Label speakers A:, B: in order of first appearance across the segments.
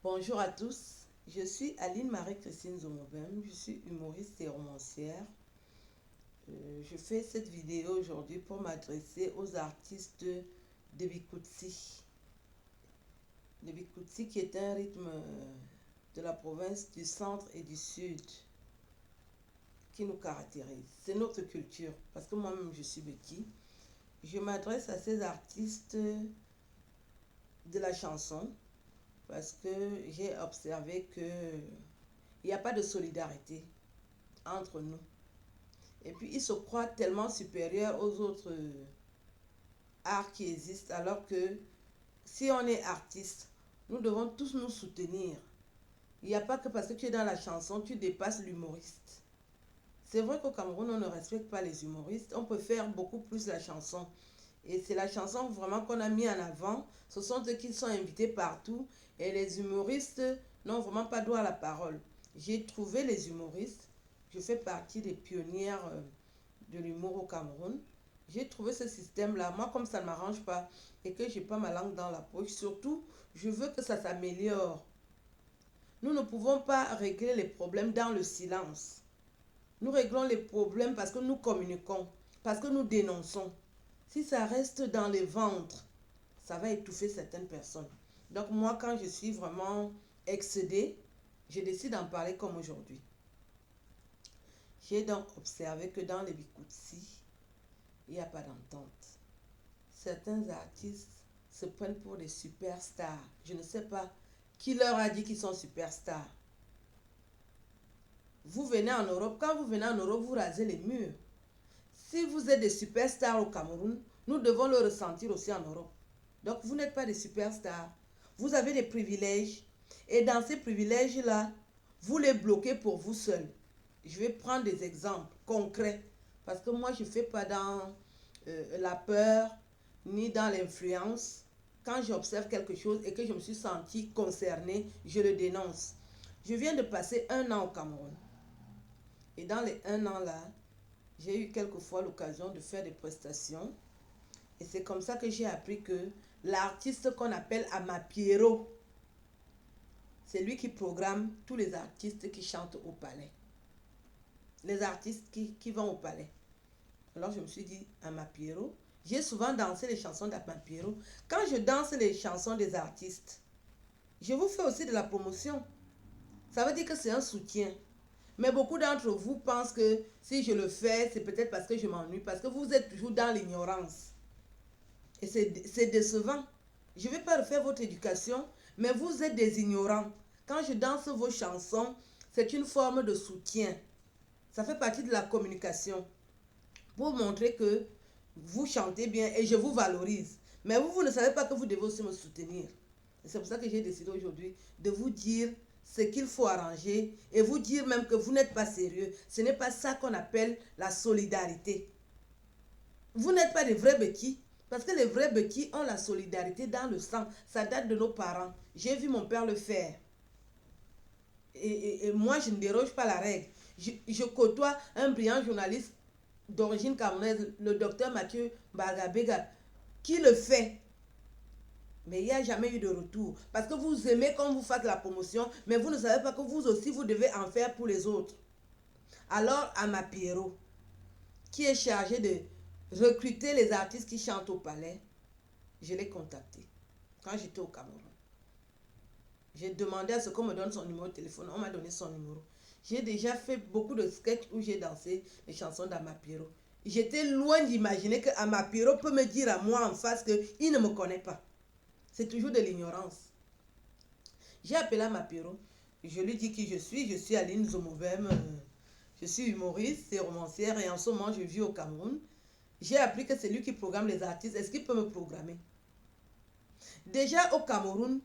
A: Bonjour à tous, je suis Aline Marie-Christine Zomobem, je suis humoriste et romancière. Je fais cette vidéo aujourd'hui pour m'adresser aux artistes de Bikutsi. Le Bikutsi qui est un rythme de la province du centre et du sud qui nous caractérise. C'est notre culture parce que moi-même je suis Beki. Je m'adresse à ces artistes de la chanson parce que j'ai observé qu'il n'y a pas de solidarité entre nous. Et puis, ils se croient tellement supérieurs aux autres arts qui existent, alors que si on est artiste, nous devons tous nous soutenir. Il n'y a pas que parce que tu es dans la chanson, tu dépasses l'humoriste. C'est vrai qu'au Cameroun, on ne respecte pas les humoristes. On peut faire beaucoup plus la chanson. Et c'est la chanson vraiment qu'on a mis en avant. Ce sont eux qui sont invités partout. Et les humoristes n'ont vraiment pas droit à la parole. J'ai trouvé les humoristes. Je fais partie des pionnières de l'humour au Cameroun. J'ai trouvé ce système-là. Moi, comme ça ne m'arrange pas et que je n'ai pas ma langue dans la poche, surtout, je veux que ça s'améliore. Nous ne pouvons pas régler les problèmes dans le silence. Nous réglons les problèmes parce que nous communiquons, parce que nous dénonçons. Si ça reste dans les ventres, ça va étouffer certaines personnes. Donc moi, quand je suis vraiment excédée, je décide d'en parler comme aujourd'hui. J'ai donc observé que dans les Bikutsi, il n'y a pas d'entente. Certains artistes se prennent pour des superstars. Je ne sais pas qui leur a dit qu'ils sont superstars. Vous venez en Europe, quand vous venez en Europe, vous rasez les murs. Si vous êtes des superstars au Cameroun, nous devons le ressentir aussi en Europe. Donc vous n'êtes pas des superstars. Vous avez des privilèges. Et dans ces privilèges-là, vous les bloquez pour vous seuls. Je vais prendre des exemples concrets. Parce que moi, je ne fais pas dans la peur, ni dans l'influence. Quand j'observe quelque chose et que je me suis sentie concernée, je le dénonce. Je viens de passer 1 an au Cameroun. Et dans les 1 an là, j'ai eu quelquefois l'occasion de faire des prestations. Et c'est comme ça que j'ai appris que l'artiste qu'on appelle Amapiero, c'est lui qui programme tous les artistes qui chantent au palais. Les artistes qui vont au palais. Alors je me suis dit, Amapiero, j'ai souvent dansé les chansons d'Amapiero. Quand je danse les chansons des artistes, je vous fais aussi de la promotion. Ça veut dire que c'est un soutien. Mais beaucoup d'entre vous pensent que si je le fais, c'est peut-être parce que je m'ennuie, parce que vous êtes toujours dans l'ignorance. Et c'est décevant. Je ne vais pas refaire votre éducation, mais vous êtes des ignorants. Quand je danse vos chansons, c'est une forme de soutien. Ça fait partie de la communication. Pour montrer que vous chantez bien et je vous valorise. Mais vous ne savez pas que vous devez aussi me soutenir. C'est pour ça que j'ai décidé aujourd'hui de vous dire ce qu'il faut arranger et vous dire même que vous n'êtes pas sérieux. Ce n'est pas ça qu'on appelle la solidarité. Vous n'êtes pas des vrais béquilles. Parce que les vrais béquilles ont la solidarité dans le sang. Ça date de nos parents. J'ai vu mon père le faire. Et moi, je ne déroge pas la règle. Je côtoie un brillant journaliste d'origine camerounaise, le docteur Mathieu Bagabega, qui le fait. Mais il n'y a jamais eu de retour. Parce que vous aimez qu'on vous fasse la promotion, mais vous ne savez pas que vous aussi, vous devez en faire pour les autres. Alors, Amapiero, qui est chargé de recruter les artistes qui chantent au palais, je l'ai contacté quand j'étais au Cameroun. J'ai demandé à ce qu'on me donne son numéro de téléphone. On m'a donné son numéro. J'ai déjà fait beaucoup de sketchs où j'ai dansé les chansons d'Amapiero. J'étais loin d'imaginer que Amapiero peut me dire à moi en face qu'il ne me connaît pas. C'est toujours de l'ignorance. J'ai appelé Amapiero. Je lui dis qui je suis. Je suis Aline Zomobem. Je suis humoriste et romancière et en ce moment je vis au Cameroun. J'ai appris que c'est lui qui programme les artistes. Est-ce qu'il peut me programmer? Déjà au Cameroun,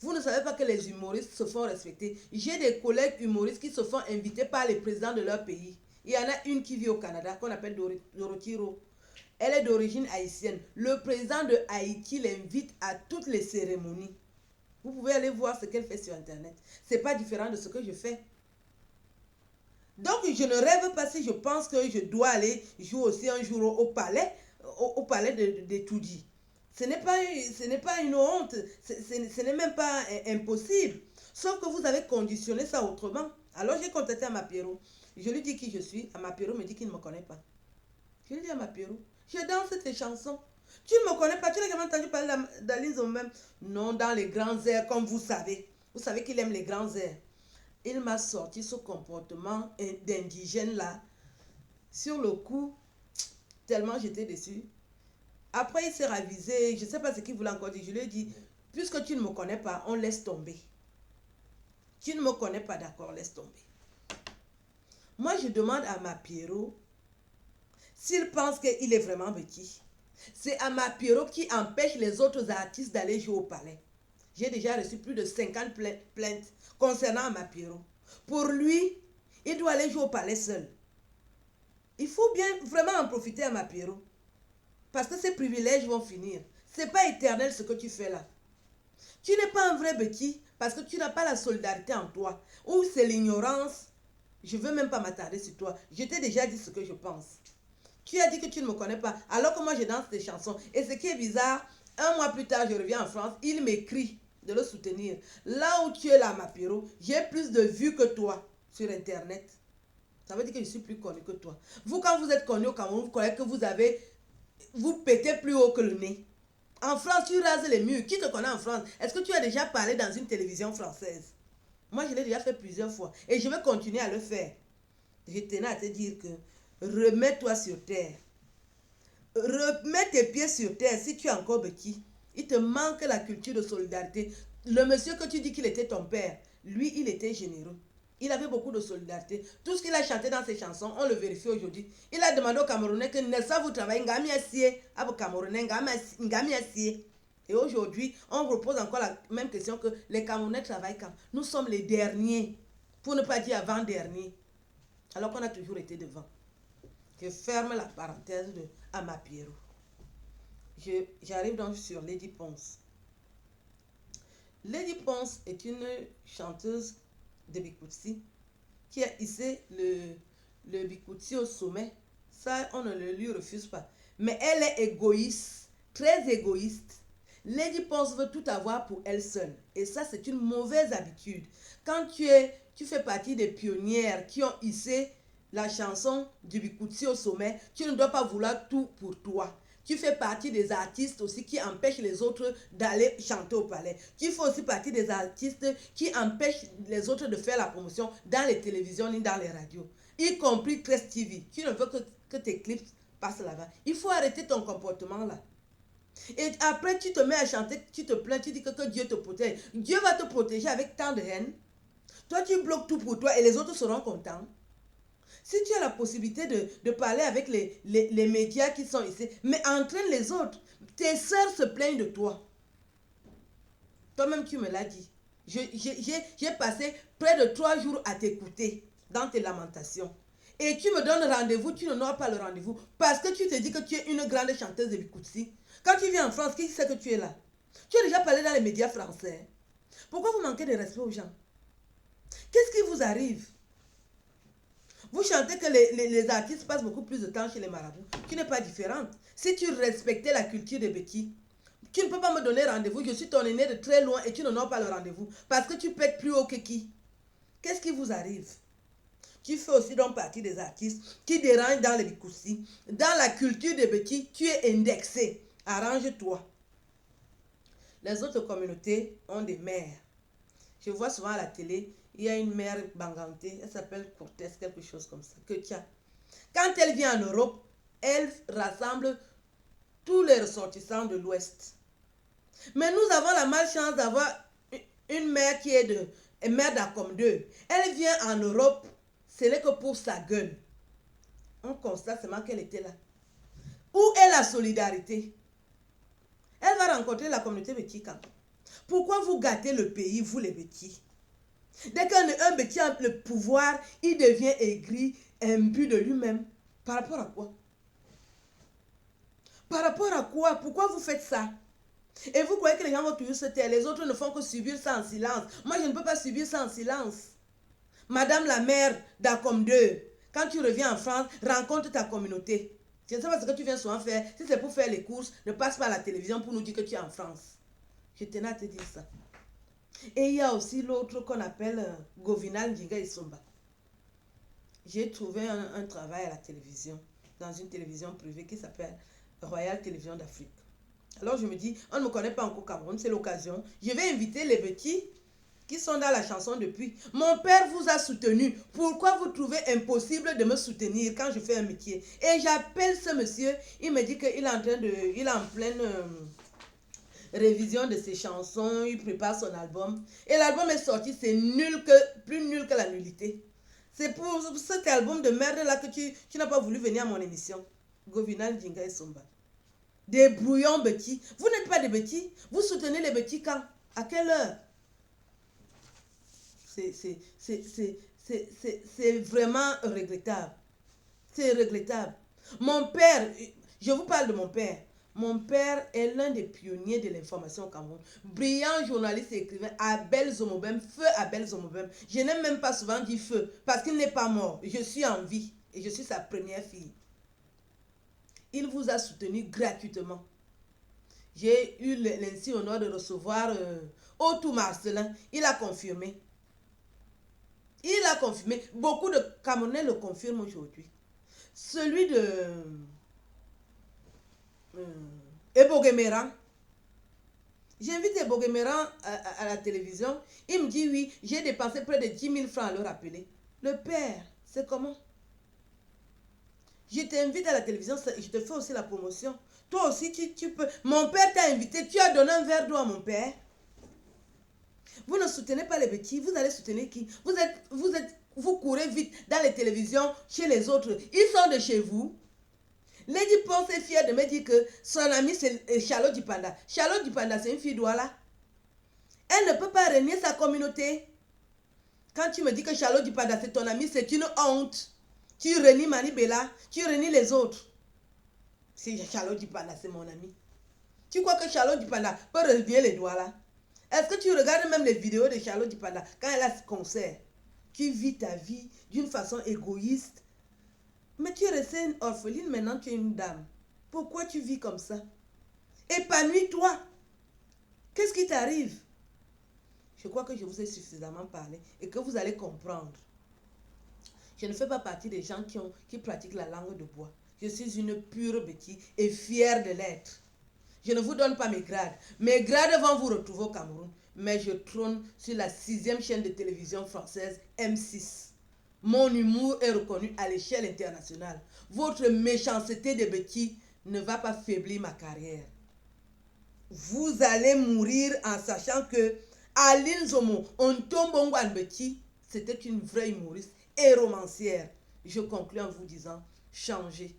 A: vous ne savez pas que les humoristes se font respecter. J'ai des collègues humoristes qui se font inviter par les présidents de leur pays. Il y en a une qui vit au Canada, qu'on appelle Dorothy Rowe. Elle est d'origine haïtienne. Le président de Haïti l'invite à toutes les cérémonies. Vous pouvez aller voir ce qu'elle fait sur Internet. Ce n'est pas différent de ce que je fais. Donc, je ne rêve pas si je pense que je dois aller jouer aussi un jour au palais de Toudi. Ce n'est pas une honte, ce n'est même pas impossible. Sauf que vous avez conditionné ça autrement. Alors j'ai contacté Amapiero. Je lui dis qui je suis. Amapiero me dit qu'il ne me connaît pas. Je lui dis à Amapiero, je danse tes chansons. Tu ne me connais pas, tu n'as jamais entendu parler d'Alice même. Non, dans les grands airs, comme vous savez. Vous savez qu'il aime les grands airs. Il m'a sorti ce comportement d'indigène là. Sur le coup, tellement j'étais déçue. Après, il s'est ravisé. Je ne sais pas ce qu'il voulait encore dire. Je lui ai dit, puisque tu ne me connais pas, on laisse tomber. Tu ne me connais pas, d'accord, laisse tomber. Moi, je demande à Amapiero s'il pense qu'il est vraiment petit. C'est Amapiero qui empêche les autres artistes d'aller jouer au palais. J'ai déjà reçu plus de 50 plaintes concernant Amapiero. Pour lui, il doit aller jouer au palais seul. Il faut bien vraiment en profiter à Amapiero. Parce que ces privilèges vont finir. Ce n'est pas éternel ce que tu fais là. Tu n'es pas un vrai Betty parce que tu n'as pas la solidarité en toi. Ou c'est l'ignorance. Je ne veux même pas m'attarder sur toi. Je t'ai déjà dit ce que je pense. Tu as dit que tu ne me connais pas alors que moi je danse tes chansons. Et ce qui est bizarre, un mois plus tard je reviens en France, il m'écrit de le soutenir. Là où tu es là, Amapiero, j'ai plus de vues que toi sur Internet. Ça veut dire que je suis plus connu que toi. Vous, quand vous êtes connu au Cameroun, vous croyez que vous pétez plus haut que le nez. En France, tu rases les murs. Qui te connaît en France? Est-ce que tu as déjà parlé dans une télévision française? Moi, je l'ai déjà fait plusieurs fois. Et je vais continuer à le faire. Je tenais à te dire que remets-toi sur terre. Remets tes pieds sur terre si tu es encore petit. Il te manque la culture de solidarité. Le monsieur que tu dis qu'il était ton père, lui, il était généreux. Il avait beaucoup de solidarité. Tout ce qu'il a chanté dans ses chansons, on le vérifie aujourd'hui. Il a demandé aux Camerounais que n'est-ce pas vous travaillez, ngami assier, à vos Camerounais, ngami assier. Et aujourd'hui, on repose encore la même question que les Camerounais travaillent quand? Nous sommes les derniers, pour ne pas dire avant-derniers. Alors qu'on a toujours été devant. Je ferme la parenthèse de Amapiero. J'arrive donc sur Lady Ponce. Lady Ponce est une chanteuse de Bikutsi qui a hissé le Bikutsi au sommet. Ça, on ne le lui refuse pas. Mais elle est égoïste, très égoïste. Lady Ponce veut tout avoir pour elle seule. Et ça, c'est une mauvaise habitude. Quand tu fais partie des pionnières qui ont hissé la chanson du Bikutsi au sommet, tu ne dois pas vouloir tout pour toi. Tu fais partie des artistes aussi qui empêchent les autres d'aller chanter au palais. Tu fais aussi partie des artistes qui empêchent les autres de faire la promotion dans les télévisions ni dans les radios. Y compris Crest TV. Tu ne veux que tes clips passent là-bas. Il faut arrêter ton comportement là. Et après, tu te mets à chanter, tu te plains, tu dis que Dieu te protège. Dieu va te protéger avec tant de haine. Toi, tu bloques tout pour toi et les autres seront contents. Si tu as la possibilité de parler avec les médias qui sont ici, mais entraîne les autres. Tes sœurs se plaignent de toi. Toi-même, tu me l'as dit. J'ai passé près de 3 jours à t'écouter dans tes lamentations. Et tu me donnes rendez-vous, tu n'auras pas le rendez-vous. Parce que tu te dis que tu es une grande chanteuse de Bikutsi. Quand tu viens en France, qui sait que tu es là? Tu as déjà parlé dans les médias français. Pourquoi vous manquez de respect aux gens? Qu'est-ce qui vous arrive? Vous chantez que les artistes passent beaucoup plus de temps chez les marabouts. Tu n'es pas différente. Si tu respectais la culture des Betty, tu ne peux pas me donner rendez-vous. Je suis ton aîné de très loin et tu n'en as pas le rendez-vous. Parce que tu pètes plus haut que qui? Qu'est-ce qui vous arrive? Tu fais aussi donc partie des artistes qui dérangent dans les Bikutsi. Dans la culture des Betty, tu es indexé. Arrange-toi. Les autres communautés ont des mères. Je vois souvent à la télé, il y a une mère bangantée, elle s'appelle Cortez, quelque chose comme ça, que tiens. Quand elle vient en Europe, elle rassemble tous les ressortissants de l'Ouest. Mais nous avons la malchance d'avoir une mère qui est mère d'Acom 2. Elle vient en Europe, ce n'est que pour sa gueule. On constate seulement qu'elle était là. Où est la solidarité? Elle va rencontrer la communauté Betty quand? Pourquoi vous gâtez le pays, vous les Betty? Dès qu'un Betty a le pouvoir, il devient aigri, imbu de lui-même. Par rapport à quoi? Par rapport à quoi? Pourquoi vous faites ça? Et vous croyez que les gens vont toujours se taire? Les autres ne font que subir ça en silence. Moi, je ne peux pas subir ça en silence. Madame la maire d'Acom 2, quand tu reviens en France, rencontre ta communauté. Je ne sais pas ce que tu viens souvent faire. Si c'est pour faire les courses, ne passe pas à la télévision pour nous dire que tu es en France. Je tenais à te dire ça. Et il y a aussi l'autre qu'on appelle Govinal Ndinga Isomba. J'ai trouvé un travail à la télévision, dans une télévision privée qui s'appelle Royal Télévision d'Afrique. Alors je me dis, on ne me connaît pas encore au Cameroun, c'est l'occasion. Je vais inviter les petits qui sont dans la chanson depuis. Mon père vous a soutenu. Pourquoi vous trouvez impossible de me soutenir quand je fais un métier? Et j'appelle ce monsieur, il me dit qu'il est en pleine révision de ses chansons, il prépare son album. Et l'album est sorti, c'est plus nul que la nullité. C'est pour cet album de merde là que tu n'as pas voulu venir à mon émission. Govinal Djinga et Somba. Des brouillons petits. Vous n'êtes pas des petits. Vous soutenez les petits quand? À quelle heure? C'est vraiment regrettable. C'est regrettable. Mon père, je vous parle de mon père. Mon père est l'un des pionniers de l'information au Cameroun. Brillant journaliste et écrivain, Abel Zomobem, feu Abel Zomobem. Je n'aime même pas souvent dire feu, parce qu'il n'est pas mort. Je suis en vie et je suis sa première fille. Il vous a soutenu gratuitement. J'ai eu l'ainsi honneur de recevoir Otou Marcelin. Il a confirmé. Il a confirmé. Beaucoup de Camerounais le confirment aujourd'hui. Celui de Ebogemeran. J'invite Ebogemeran à la télévision. Il me dit oui, j'ai dépensé près de 10 000 francs à le rappeler. Le père, c'est comment? Je t'invite à la télévision, je te fais aussi la promotion. Toi aussi, tu peux. Mon père t'a invité, tu as donné un verre d'eau à mon père. Vous ne soutenez pas les petits, vous allez soutenir qui? Vous courez vite dans les télévisions chez les autres. Ils sont de chez vous. Lady Ponce est fière de me dire que son amie c'est Charlotte Dupanda. Charlotte Dupanda, c'est une fille Douala. Elle ne peut pas renier sa communauté. Quand tu me dis que Charlotte Dupanda c'est ton amie, c'est une honte. Tu renies Mani Bella, tu renies les autres. Si Charlotte Dupanda c'est mon amie. Tu crois que Charlotte Dupanda peut renier les Douala? Est-ce que tu regardes même les vidéos de Charlotte Dupanda quand elle a ce concert? Tu vis ta vie d'une façon égoïste. Mais tu es restée une orpheline, maintenant tu es une dame. Pourquoi tu vis comme ça? Épanouis-toi. Qu'est-ce qui t'arrive? Je crois que je vous ai suffisamment parlé et que vous allez comprendre. Je ne fais pas partie des gens qui pratiquent la langue de bois. Je suis une pure bêtise et fière de l'être. Je ne vous donne pas mes grades. Mes grades vont vous retrouver au Cameroun. Mais je trône sur la 6e chaîne de télévision française, M6. Mon humour est reconnu à l'échelle internationale. Votre méchanceté de bêtises ne va pas faiblir ma carrière. Vous allez mourir en sachant que Aline Zomo, Ontombongwan Beti, c'était une vraie humoriste et romancière. Je conclue en vous disant, changez.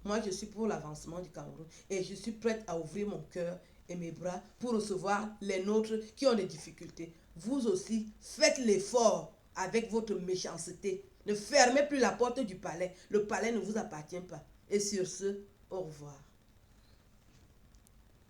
A: Moi, je suis pour l'avancement du Cameroun et je suis prête à ouvrir mon cœur et mes bras pour recevoir les nôtres qui ont des difficultés. Vous aussi, faites l'effort avec votre méchanceté. Ne fermez plus la porte du palais. Le palais ne vous appartient pas. Et sur ce, au revoir.